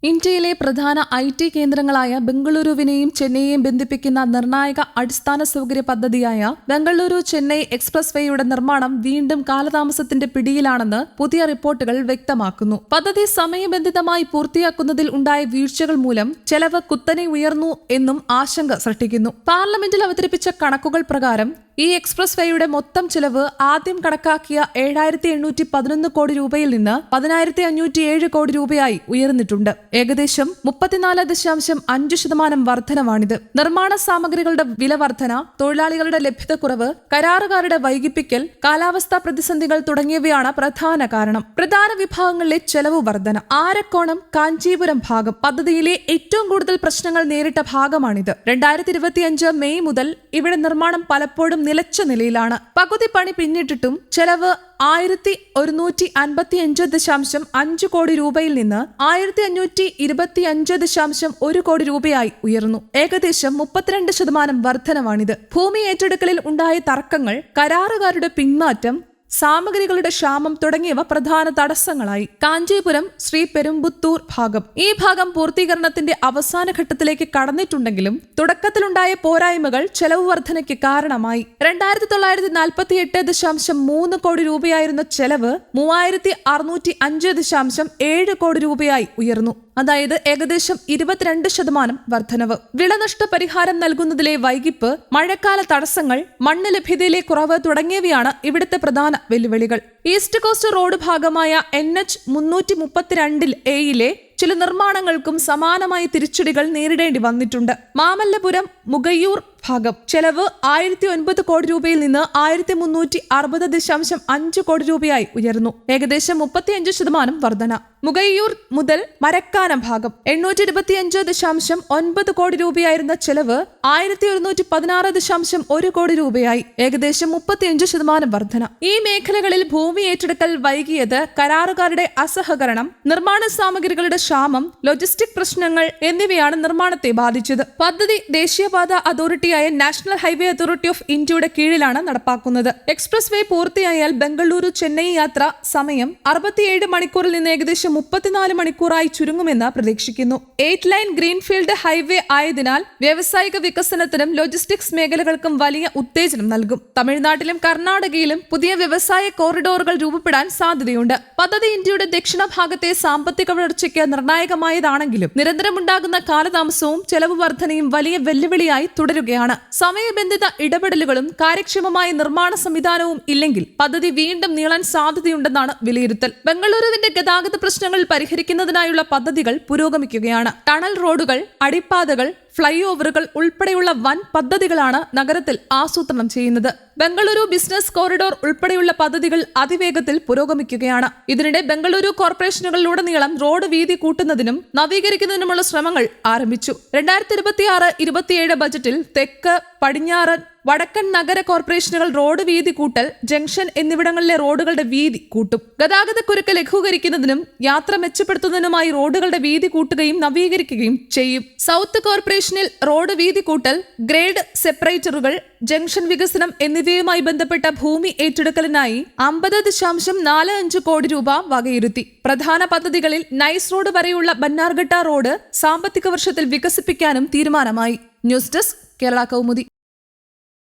ഇന്ത്യയിലെ പ്രധാന IT കേന്ദ്രങ്ങളായ ബംഗളൂരുവിനെയും ചെന്നൈയെയും ബന്ധിപ്പിക്കുന്ന നിർണായക അടിസ്ഥാന സൗകര്യ പദ്ധതിയായ ബംഗളൂരു ചെന്നൈ എക്സ്പ്രസ് വേയുടെ നിർമ്മാണം വീണ്ടും കാലതാമസത്തിന്റെ പിടിയിലാണെന്ന് പുതിയ റിപ്പോർട്ടുകൾ വ്യക്തമാക്കുന്നു. പദ്ധതി സമയബന്ധിതമായി പൂർത്തിയാക്കുന്നതിൽ ഉണ്ടായ വീഴ്ചകൾ മൂലം ചെലവ് കുത്തനെ ഉയർന്നു എന്നും ആശങ്ക സൃഷ്ടിക്കുന്നു. പാർലമെന്റിൽ അവതരിപ്പിച്ച കണക്കുകൾ പ്രകാരം ഈ എക്സ്പ്രസ് വേയുടെ മൊത്തം ചെലവ് ആദ്യം കണക്കാക്കിയ 7,811 കോടി രൂപയിൽ നിന്ന് 10,507 കോടി രൂപയായി ഉയർന്നിട്ടുണ്ട്. ഏകദേശം 34.5% വർധനവാണിത്. നിർമ്മാണ സാമഗ്രികളുടെ വില വർധന, തൊഴിലാളികളുടെ ലഭ്യതക്കുറവ്, കരാറുകാരുടെ വൈകിപ്പിക്കൽ, കാലാവസ്ഥാ പ്രതിസന്ധികൾ തുടങ്ങിയവയാണ് പ്രധാന കാരണം. പ്രധാന വിഭാഗങ്ങളിലെ ചെലവ് വർധന. ആരക്കോണം കാഞ്ചീപുരം ഭാഗം പദ്ധതിയിലെ ഏറ്റവും കൂടുതൽ പ്രശ്നങ്ങൾ നേരിട്ട ഭാഗമാണിത്. 2025 മെയ് മുതൽ ഇവിടെ നിർമ്മാണം പലപ്പോഴും നിലച്ച നിലയിലാണ്. പകുതി പണി പിന്നിട്ടിട്ടും ചെലവ് 1,155.5 കോടി രൂപയിൽ നിന്ന് 1,525.1 കോടി രൂപയായി ഉയർന്നു. ഏകദേശം 32% വർധനവാണിത്. ഭൂമി ഏറ്റെടുക്കലിൽ ഉണ്ടായ തർക്കങ്ങൾ, കരാറുകാരുടെ പിന്മാറ്റം, സാമഗ്രികളുടെ ക്ഷാമം തുടങ്ങിയവ പ്രധാന തടസ്സങ്ങളായി. കാഞ്ചീപുരം ശ്രീപെരുമ്പുത്തൂർ ഭാഗം. ഈ ഭാഗം പൂർത്തീകരണത്തിന്റെ അവസാന ഘട്ടത്തിലേക്ക് കടന്നിട്ടുണ്ടെങ്കിലും തുടക്കത്തിലുണ്ടായ പോരായ്മകൾ ചെലവ് വർധനയ്ക്ക് കാരണമായി. 2,948.3 കോടി രൂപയായിരുന്ന ചെലവ് 3,605.7 കോടി രൂപയായി ഉയർന്നു. അതായത് ഏകദേശം 22% വർധനവ്. വിളനഷ്ട പരിഹാരം നൽകുന്നതിലെ വൈകിപ്പ്, മഴക്കാല തടസ്സങ്ങൾ, മണ്ണ് ലഭ്യതയിലെ കുറവ് തുടങ്ങിയവയാണ് ഇവിടുത്തെ പ്രധാന വെല്ലുവിളികൾ. ഈസ്റ്റ് കോസ്റ്റ് റോഡ് ഭാഗമായ NH 332A ചില നിർമ്മാണങ്ങൾക്കും സമാനമായ തിരിച്ചടികൾ നേരിടേണ്ടി വന്നിട്ടുണ്ട്. മാമല്ലപുരം മുഗയ്യൂർ ഭാഗം. ചെലവ് 1,009 കോടി രൂപയിൽ നിന്ന് 1,360.5 കോടി രൂപയായി ഉയർന്നു. ഏകദേശം 35% വർധന. മുഗയ്യൂർ മുതൽ മരക്കാനം ഭാഗം. 825.9 കോടി രൂപയായിരുന്ന ചെലവ് 1,116.1 കോടി രൂപയായി. ഏകദേശം 35% വർധന. ഈ മേഖലകളിൽ ഭൂമി ഏറ്റെടുക്കൽ വൈകിയത്, കരാറുകാരുടെ അസഹകരണം, നിർമ്മാണ സാമഗ്രികളുടെ ക്ഷാമം, ലോജിസ്റ്റിക് പ്രശ്നങ്ങൾ എന്നിവയാണ് നിർമ്മാണത്തെ ബാധിച്ചത്. പദ്ധതി ദേശീയപാത അതോറിറ്റിയായ നാഷണൽ ഹൈവേ അതോറിറ്റി ഓഫ് ഇന്ത്യയുടെ കീഴിലാണ് നടപ്പാക്കുന്നത്. എക്സ്പ്രസ് വേ പൂർത്തിയായാൽ ബംഗളൂരു ചെന്നൈ യാത്ര സമയം 67 മണിക്കൂറിൽ നിന്ന് ഏകദേശം 34 മണിക്കൂറായി ചുരുങ്ങുമെന്ന് പ്രതീക്ഷിക്കുന്നു. 8 ലൈൻ ഗ്രീൻഫീൽഡ് ഹൈവേ ആയതിനാൽ വ്യാവസായിക വികസനത്തിനും ലോജിസ്റ്റിക്സ് മേഖലകൾക്കും വലിയ ഉത്തേജനം നൽകും. തമിഴ്നാട്ടിലും കർണാടകയിലും പുതിയ വ്യവസായ കോറിഡോറുകൾ രൂപപ്പെടാൻ സാധ്യതയുണ്ട്. പദ്ധതി ഇന്ത്യയുടെ ദക്ഷിണ ഭാഗത്തെ സാമ്പത്തിക വളർച്ചയ്ക്ക് നിർണായകമായതാണെങ്കിലും നിരന്തരമുണ്ടാകുന്ന കാലതാമസവും ചെലവ് വർധനയും വലിയ വെല്ലുവിളിയായി തുടരുകയാണ്. സമയബന്ധിത ഇടപെടലുകളും കാര്യക്ഷമമായ നിർമ്മാണ സംവിധാനവും ഇല്ലെങ്കിൽ പദ്ധതി വീണ്ടും നീളാൻ സാധ്യതയുണ്ടെന്നാണ് വിലയിരുത്തൽ. ബംഗളൂരുവിന്റെ ഗതാഗത പ്രശ്നങ്ങൾ പരിഹരിക്കുന്നതിനായുള്ള പദ്ധതികൾ പുരോഗമിക്കുകയാണ്. ടണൽ റോഡുകൾ, അടിപ്പാതകൾ, ഫ്ലൈ ഓവറുകൾ ഉൾപ്പെടെയുള്ള വൻ പദ്ധതികളാണ് നഗരത്തിൽ ആസൂത്രണം ചെയ്യുന്നത്. ബംഗളൂരു ബിസിനസ് കോറിഡോർ ഉൾപ്പെടെയുള്ള പദ്ധതികൾ അതിവേഗത്തിൽ പുരോഗമിക്കുകയാണ്. ഇതിനിടെ ബംഗളൂരു കോർപ്പറേഷനുകളിലുടനീളം റോഡ് വീതി കൂട്ടുന്നതിനും നവീകരിക്കുന്നതിനുമുള്ള ശ്രമങ്ങൾ ആരംഭിച്ചു. 2026-27 ബജറ്റിൽ തെക്ക്, പടിഞ്ഞാറൻ, വടക്കൻ നഗര കോർപ്പറേഷനുകൾ റോഡ് വീതി കൂട്ടൽ, ജംഗ്ഷൻ എന്നിവിടങ്ങളിലെ റോഡുകളുടെ വീതി കൂട്ടും. ഗതാഗതക്കുരുക്ക് ലഘൂകരിക്കുന്നതിനും യാത്ര മെച്ചപ്പെടുത്തുന്നതിനുമായി റോഡുകളുടെ വീതി കൂട്ടുകയും നവീകരിക്കുകയും ചെയ്യും. സൗത്ത് കോർപ്പറേഷനിൽ റോഡ് വീതി കൂട്ടൽ, ഗ്രേഡ് സെപ്പറേറ്ററുകൾ, ജംഗ്ഷൻ വികസനം എന്നിവയുമായി ബന്ധപ്പെട്ട ഭൂമി ഏറ്റെടുക്കലിനായി 50.45 കോടി രൂപ വകയിരുത്തി. പ്രധാന പദ്ധതികളിൽ നൈസ് റോഡ് വരെയുള്ള ബന്നാർഘട്ട റോഡ് സാമ്പത്തിക വർഷത്തിൽ വികസിപ്പിക്കാനും തീരുമാനമായി. News desk, Kerala Kaumudi.